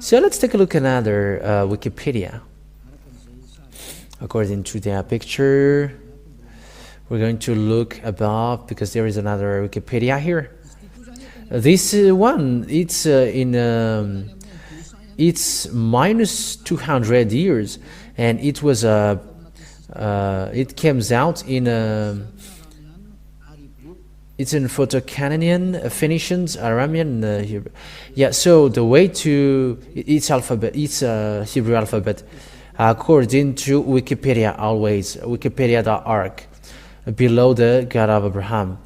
So let's take a look at another Wikipedia. According to their picture, we're going to look above because there is another Wikipedia here. This one, it's minus 200 years, and it was it comes out in it's in Proto-Canadian, Phoenicians, Aramean, Hebrew. Yeah, so the way to its alphabet, it's Hebrew alphabet, according to Wikipedia, always wikipedia.org, below the God of Abraham,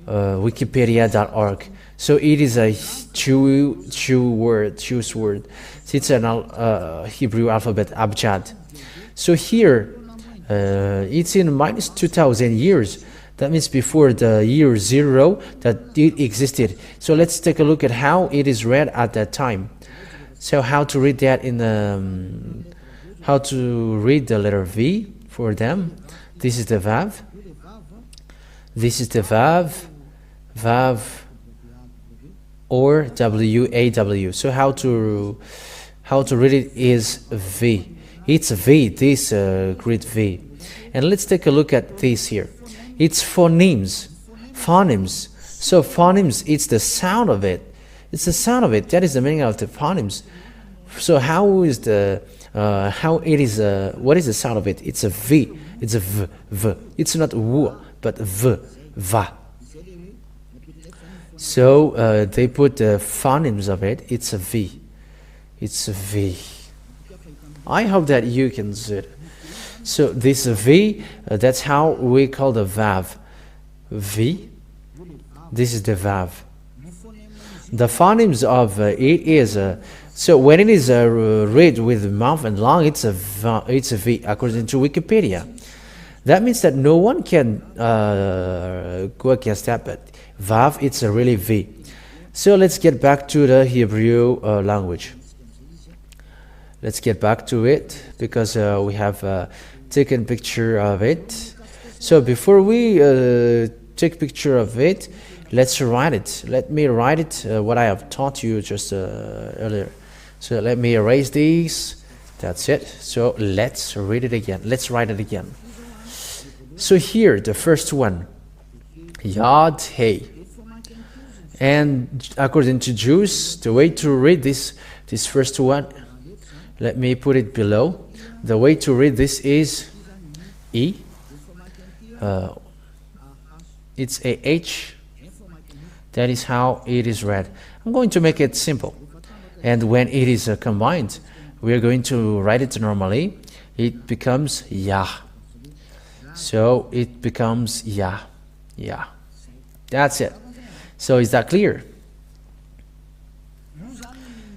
wikipedia.org. So it is a Jewish word. It's an Hebrew alphabet, Abjad. So here, it's in minus 2,000 years. That means before the year 0 that it existed. So let's take a look at how it is read at that time. So how to read that in how to read the letter V for them. This is the Vav. This is the Vav, Vav, or W-A-W. So how to read it is V. It's V, this great V. And let's take a look at this here. It's phonemes. So phonemes, it's the sound of it. It's the sound of it. That is the meaning of the phonemes. So how is the what is the sound of it? It's a V. It's a V. It's not W, but V, Va. So they put the phonemes of it. It's a V. It's a V. I hope that you can see it. So this V, that's how we call the Vav. V. This is the Vav. The phonemes of it is so when it is read with mouth and lung, it's a V according to Wikipedia. That means that no one can go against that, but Vav, it's a really V. So let's get back to the Hebrew language. Let's get back to it because we have taken picture of it. So before we take picture of it, let's write it. Let me write it what I have taught you just earlier. So let me erase these. That's it. So let's read it again. Let's write it again. So here, the first one, Yod Hey. And according to Jews, the way to read this first one, let me put it below. The way to read this is E. It's a H. That is how it is read. I'm going to make it simple. And when it is combined, we are going to write it normally. It becomes Yah. So it becomes Yah. Yah. That's it. So is that clear?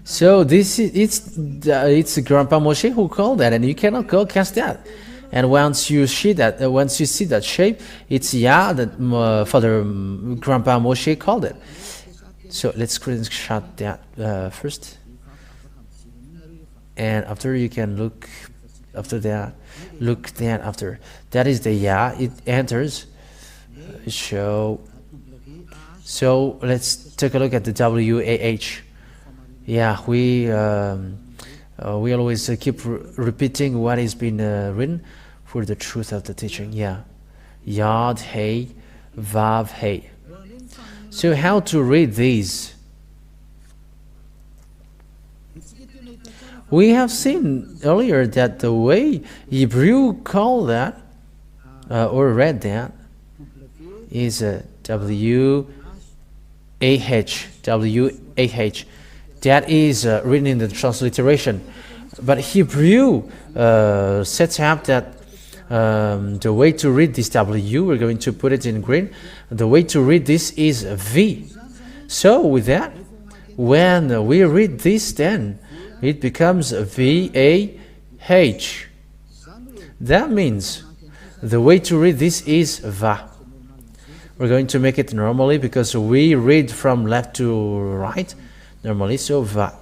So this is it's Grandpa Moshe who called that, and you cannot go against that. And once you see that shape, it's Yah that Father Grandpa Moshe called it. So let's screenshot that first, and after you can look after that. Look then after that is the Yah. It enters. So let's take a look at the WAH. Yeah, we always keep repeating what has been written for the truth of the teaching. Yeah, Yod Hey, Vav Hey. So how to read these? We have seen earlier that the way Hebrew call that or read that is W-A-H. That is written in the transliteration. But Hebrew sets up that the way to read this W, we're going to put it in green. The way to read this is V. So with that, when we read this, then it becomes V-A-H. That means the way to read this is Va. We're going to make it normally because we read from left to right normally, so Va.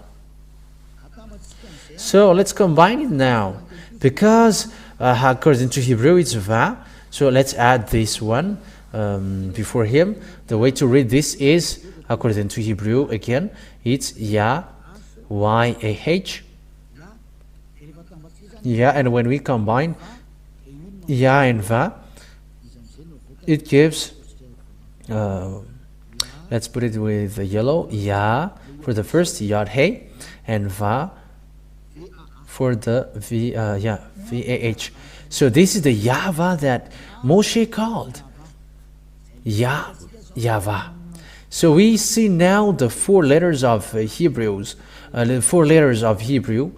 So let's combine it now because according to Hebrew it's Va. So let's add this one before him. The way to read this is according to Hebrew again, it's Ya, YAH. Yeah, and when we combine Ya and Va, it gives, let's put it with the yellow, Ya for the first Yahweh, and Va for the VAH. So this is the Yahvah that Moshe called. Yahvah. So we see now the four letters of Hebrews, the four letters of Hebrew.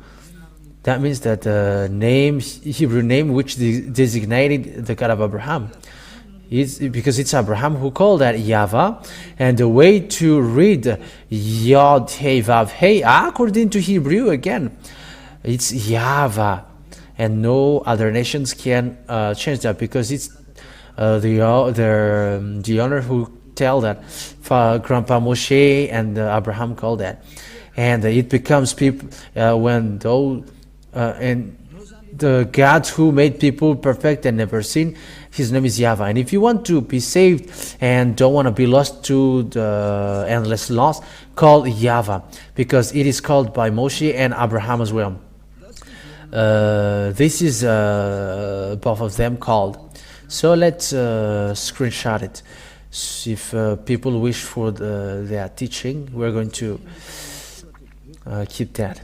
That means that the name, Hebrew name, which designated the God of Abraham, is because it's Abraham who called that Yahvah, and the way to read Yod Hey Vav Hey according to Hebrew again, it's Yahvah, and no other nations can change that because it's the owner who tell that Grandpa Moshe and Abraham called that, and it becomes people when those and the God who made people perfect and never sin, his name is Yahvah. And if you want to be saved and don't want to be lost to the endless loss, call Yahvah, because it is called by Moshe and Abraham as well. This is both of them called. So let's screenshot it. If people wish for their teaching, we're going to keep that.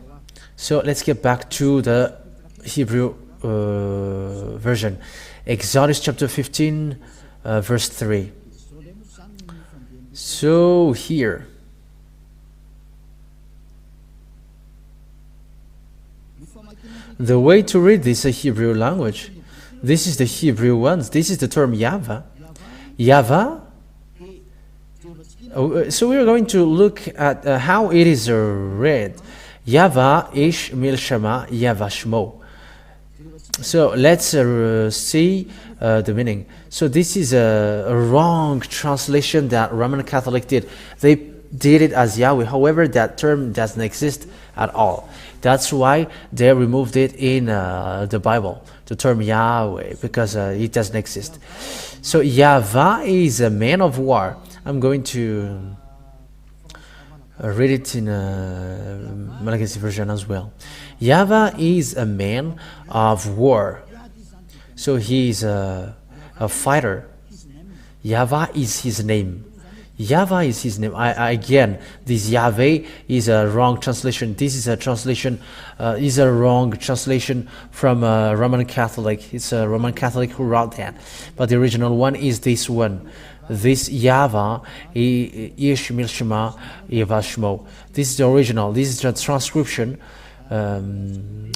So let's get back to the Hebrew version. Exodus chapter 15, verse 3. So here, the way to read this Hebrew language, this is the Hebrew ones. This is the term Yahvah. Yahvah. So we are going to look at how it is read. Yahvah ish milshama Yahvah shmo. So let's see the meaning. So this is a wrong translation that Roman Catholic did. They did it as Yahweh. However, that term doesn't exist at all. That's why they removed it in the Bible, the term Yahweh, because it doesn't exist. So Yahvah is a man of war. I'm going to read it in a Malagasy version as well. Yahvah is a man of war. So he is a fighter. Yahvah is his name. Yahvah is his name. Again, this Yahweh is a wrong translation. This is a translation, is a wrong translation from Roman Catholic. It's a Roman Catholic who wrote that. But the original one is this one. This Yahvah, Ish Milshema Yahvah Shmo. This is the original. This is the transcription,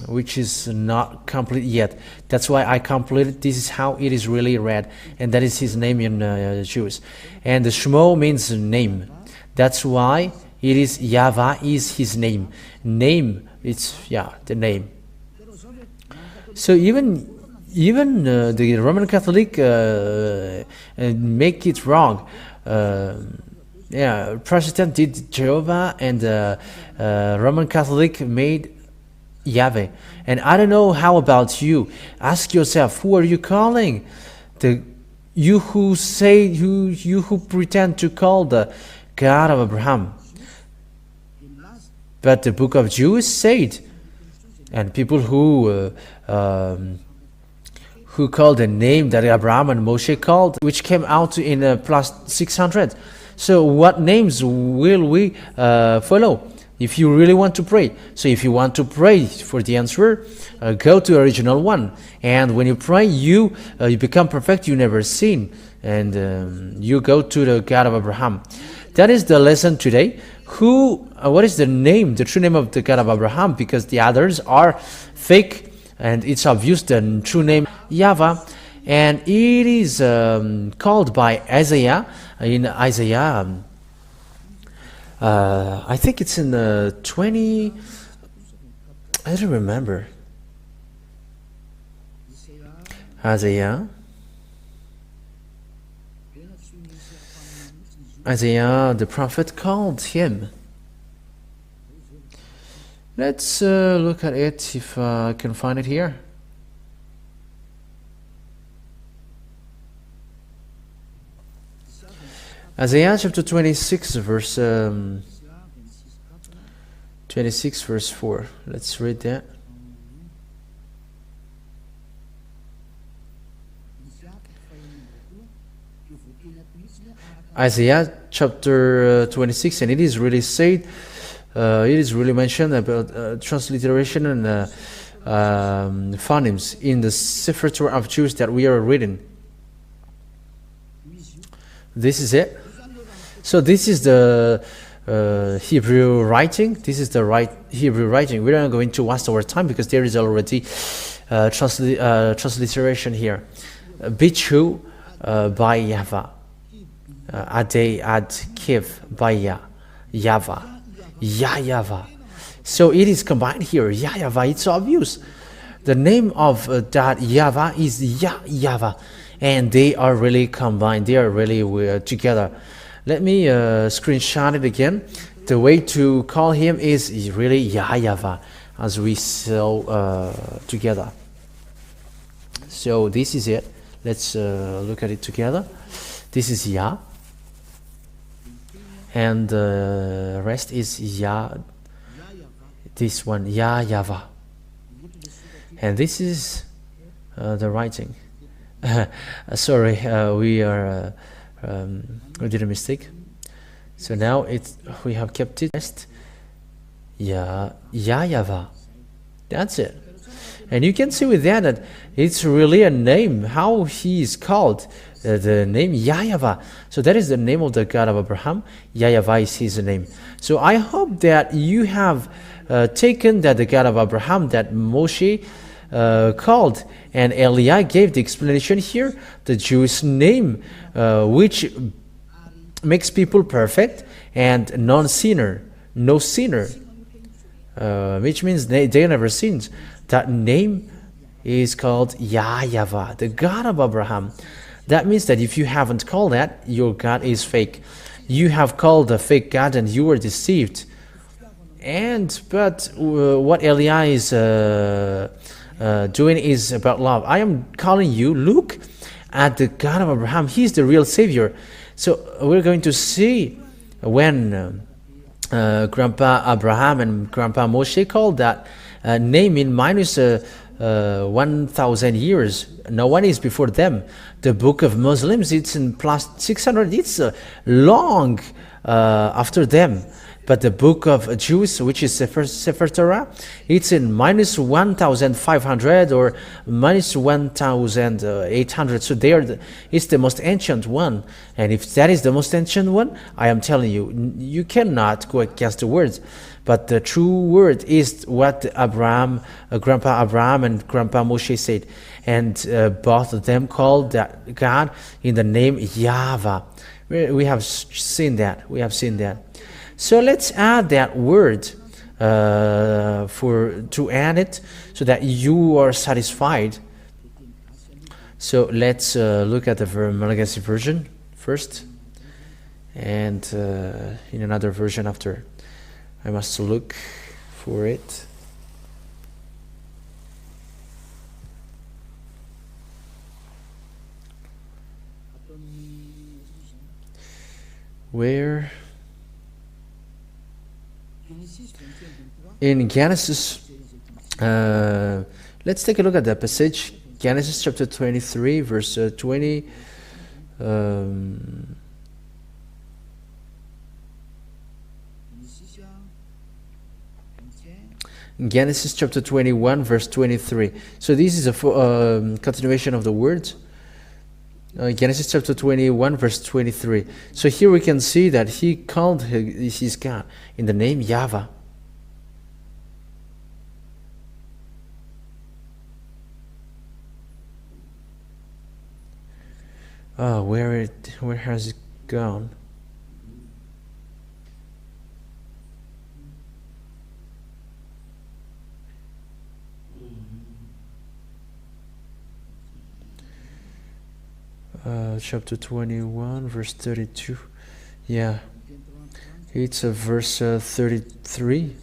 which is not complete yet. That's why I completed. This is how it is really read, and that is his name in Jewish. And the Shmo means name. That's why it is Yahvah is his name. Name, it's the name. So even the Roman Catholic make it wrong. Protestant did Jehovah, and Roman Catholic made Yahweh. And I don't know how about you. Ask yourself, who are you calling? You who pretend to call the God of Abraham. But the book of Jews said, and people who called the name that Abraham and Moshe called, which came out in plus 600. So what names will we follow if you really want to pray? So if you want to pray for the answer, go to the original one. And when you pray, you become perfect, you never sin. And you go to the God of Abraham. That is the lesson today. What is the name, the true name of the God of Abraham? Because the others are fake. And it's obvious the true name Yahvah, and it is called by Isaiah in Isaiah. I think it's in the 20. I don't remember. Isaiah, the prophet called him. Let's look at it if I can find it here. Isaiah chapter 26, verse 26 verse 4. Let's read that. Isaiah chapter 26, and it is really said, it is really mentioned about transliteration and phonemes in the Sefer Torah of Jews that we are reading. This is it. So this is the Hebrew writing. This is the right Hebrew writing. We're not going to waste our time because there is already transliteration here. Bichu by Yahvah. Adei ad kiv by Yahvah. Yahvah. So it is combined here. Yahvah. It's obvious. The name of that Yahvah is Yahvah, and they are really combined. They are really together. Let me screenshot it again. The way to call him is really Yahvah, as we saw together. So this is it. Let's look at it together. This is Yah, and the rest is Yah. This one, Yahvah, and this is the writing. Sorry, we did a mistake. So now we have kept it. Yahvah. That's it. And you can see with that it's really a name. How he is called, the name Yahvah. So that is the name of the God of Abraham. Yahvah is his name. So I hope that you have taken that the God of Abraham that Moshe called, and Eliah gave the explanation here, the Jewish name, which makes people perfect and non-sinner, no sinner, which means they never sinned. That name is called Yahvah, the God of Abraham. That means that if you haven't called that, your God is fake. You have called a fake God and you were deceived. But what Eliah is doing is about love. I am calling you, look at the God of Abraham. He's the real Savior. So we're going to see when Grandpa Abraham and Grandpa Moshe called that name in minus 1,000 years. No one is before them. The book of Muslims, it's in plus 600. It's long after them. But the book of Jews, which is Sefer Torah, it's in minus 1,500 or minus 1,800. So it's the most ancient one. And if that is the most ancient one, I am telling you, you cannot go against the words. But the true word is what Grandpa Abraham and Grandpa Moshe said. And both of them called that God in the name Yahvah. We have seen that. We have seen that. So let's add that word to add it so that you are satisfied. So let's look at the Malagasy version first, and in another version after. I must look for it. Where? In Genesis, let's take a look at the passage. Genesis chapter 23, verse 20. Genesis chapter 21, verse 23. So this is a continuation of the words. Genesis chapter 21, verse 23. So here we can see that he called his God in the name Yahvah. Where has it gone? Chapter 21, verse 32. Yeah, it's verse 33.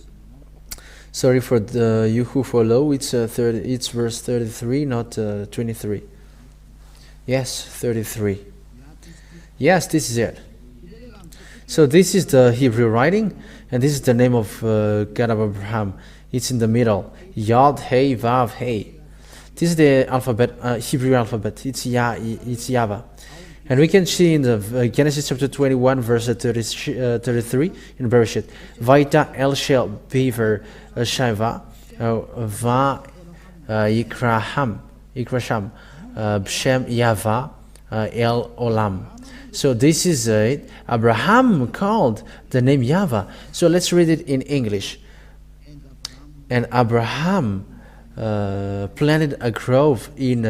Sorry for you who follow. It's verse 33, not 23. Yes, 33. Yes, this is it. So this is the Hebrew writing, And this is the name of God of Abraham. It's in the middle. Yod, Hey, Vav, Hey. This is the alphabet, Hebrew alphabet. It's Yahvah. And we can see in the Genesis chapter 21, verse 33 in Bereshit. Vaita El Shel Beaver Shaiva Va Yikrasham B'Shem Yahvah El Olam. So this is it. Abraham called the name Yahvah. So let's read it in English. And Abraham planted a grove in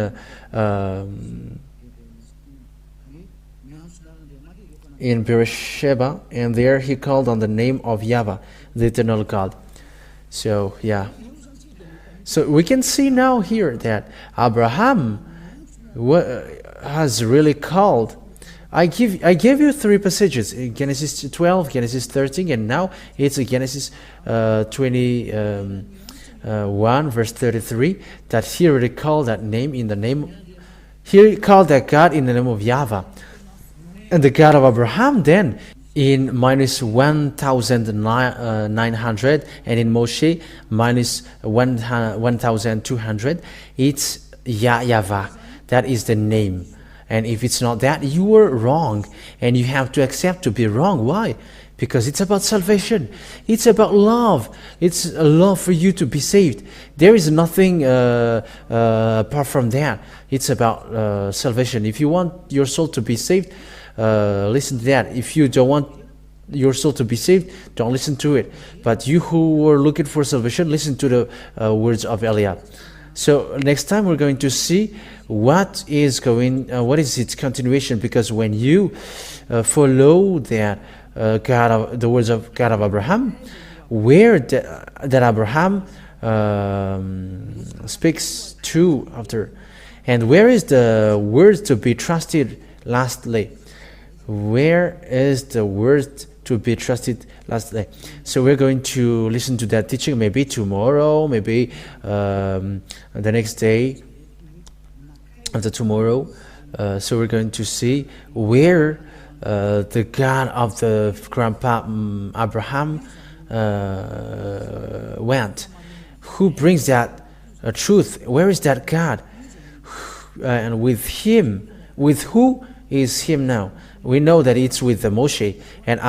Beersheba, and there he called on the name of Yahvah, the eternal God. So yeah. So we can see now here that Abraham has really called. I gave you three passages: Genesis 12, Genesis 13, and now it's Genesis 21, verse 33. That he really called that name in the name. He called that God in the name of Yahvah. And the God of Abraham then in minus 1,900, and in Moshe minus 1,200, it's Yahvah. That is the name. And if it's not that, you were wrong. And you have to accept to be wrong. Why? Because it's about salvation. It's about love. It's a love for you to be saved. There is nothing apart from that. It's about salvation. If you want your soul to be saved, listen to that. If you don't want your soul to be saved, don't listen to it. But you who were looking for salvation, listen to the words of Eliah. So next time we're going to see what is its continuation, because when you follow that the words of God of Abraham, where that Abraham speaks to after, and where is the word to be trusted lastly? Where is the word to be trusted lastly? So we're going to listen to that teaching maybe tomorrow, maybe the next day after tomorrow. So we're going to see where the God of the grandpa Abraham went. Who brings that truth? Where is that God? And with him, with who is him now? We know that it's with the Moshe. And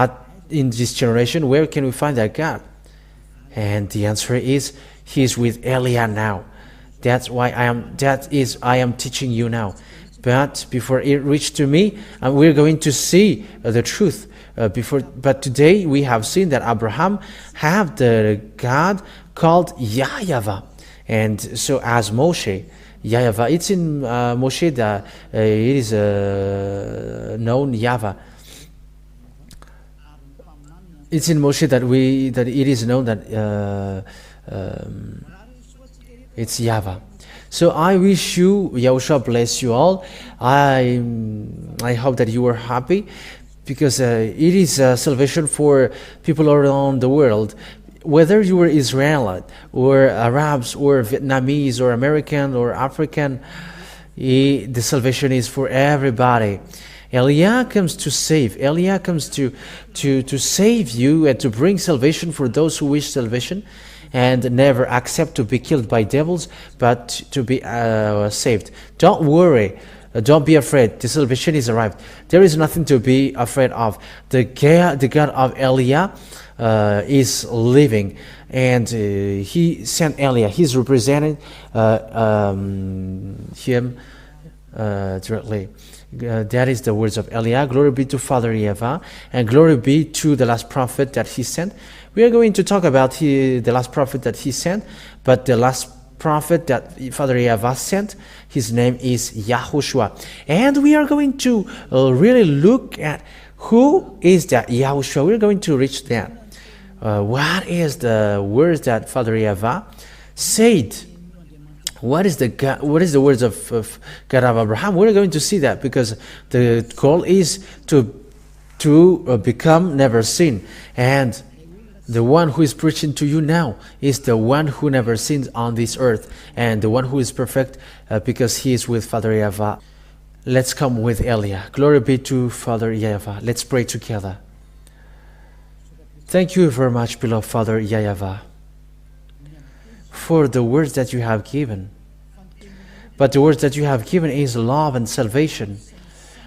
in this generation, where can we find that God? And the answer is, he's with Eliah now. That's why I am teaching you now. But before it reached to me, we're going to see the truth. But today we have seen that Abraham have the God called Yahvah. And so as Moshe, Yahvah, it's in Moshe that it is known Yahvah. It's in Moshe that it is known that it's Yahvah. So I wish you, YAHOSHUAH bless you all. I hope that you are happy, because it is salvation for people around the world. Whether you are Israelite or Arabs or Vietnamese or American or African, the salvation is for everybody. Eliah comes to save. Eliah comes to save you and to bring salvation for those who wish salvation and never accept to be killed by devils, but to be saved. Don't worry. Don't be afraid. The salvation is arrived. There is nothing to be afraid of. The God of Eliah is living, and he sent Eliah. He's representing him directly. That is the words of Eliah. Glory be to Father Yahvah, and glory be to the last prophet that he sent. We are going to talk about the last prophet that he sent, but the last prophet that Father Yahvah sent, his name is YAHOSHUAH. And we are going to really look at who is that YAHOSHUAH. We're going to reach that. What is the words that Father Yahvah said? What is the words of God of Abraham? We're going to see that, because the goal is to become never sin. And the one who is preaching to you now is the one who never sinned on this earth, and the one who is perfect because he is with Father Yahvah. Let's come with Eliah. Glory be to Father Yahvah. Let's pray together. Thank you very much, beloved Father Yahvah, for the words that you have given. But the words that you have given is love and salvation,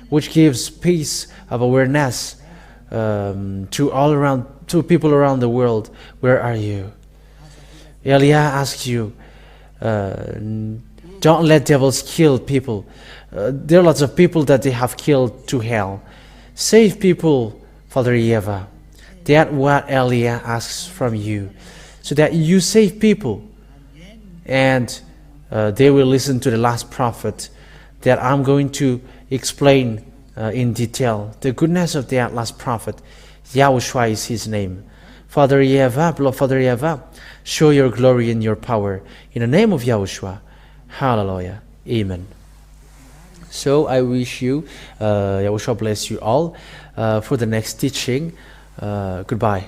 which gives peace of awareness to people around the world. Where are you? Elia asked you, don't let devils kill people. There are lots of people that they have killed to hell. Save people, Father Yahvah. That's what Elia asks from you, so that you save people, and they will listen to the last prophet that I'm going to explain in detail. The goodness of that last prophet, YAHOSHUAH is his name. Father Yahvah, beloved Father Yahvah, show your glory and your power. In the name of YAHOSHUAH, hallelujah, amen. So I wish you, YAHOSHUAH bless you all for the next teaching. Goodbye.